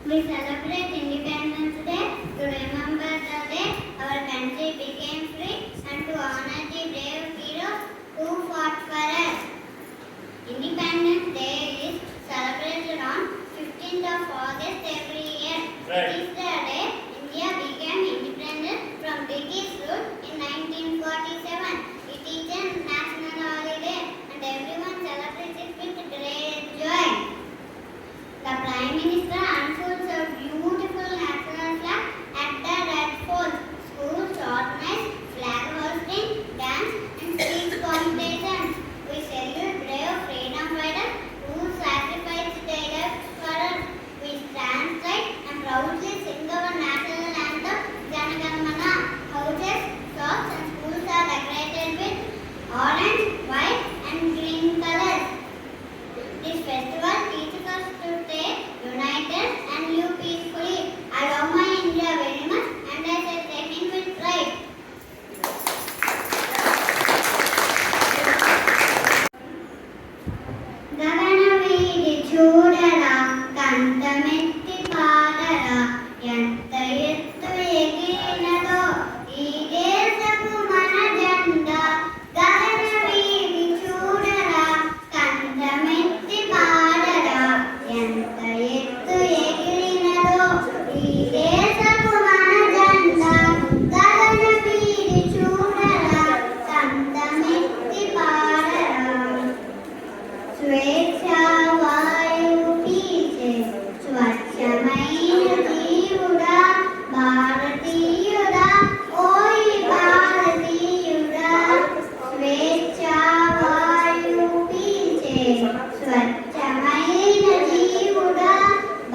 We celebrate Independence Day to remember the day our country became free and to honor the brave heroes who fought for us. Independence Day is celebrated on 15th of August every year. Right. It is the day India became independent from British rule in 1947. It is a national holiday and everyone celebrates it with great joy. The Prime Minister unfolds a beautiful national flag at the Red Fort. Schools organize flag hosting, dance and speech competitions. We salute brave freedom fighters who sacrificed their lives for us. We stand straight and proudly sing our national anthem, Jana Gana Mana. Houses, shops and schools are decorated with orange, white and green colors. This festival teaches us to stay united and live peacefully. I love my India very much and I say Jai with pride. గగనవీధి చూడరా కంఠమెత్తి పాడరా ఎంత ఎత్తు ఎగిరినదో ఈ దేశపు మన జెండా. గగనవీధి చూడరా కంఠమెత్తి పాడరా ఎంత ఎత్తు ఎగిరినదో ఈ దేశపు మన జెండా. గగనవీధి చూడరా కంఠమెత్తి పాడరా. స్వేచ్ఛా వాయువు పీల్చే స్వచ్ఛమైన జీవుడా భారతీయుడా ఓయ్ భారతీయుడా. స్వేచ్ఛా వాయువు పీల్చే స్వచ్ఛమైన జీవుడా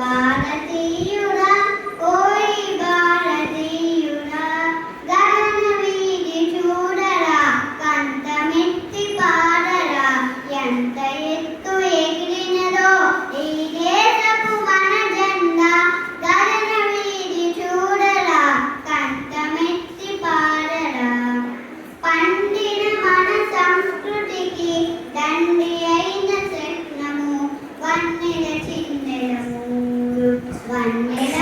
భారతీయుడా ఓయ్ భారతీయుడా. గగనవీధి చూడరా కంఠమెత్తి పాడరా ఎంత ఎత్తు ఎగిరినదో ఈ దేశపు మన జెండా. గగనవీధి చూడరా కంఠమెత్తి పాడరా. పండిన మన సంస్కృతికి దండి అయిన శక్నము వన్నెల చిన్నెలము వన్నెల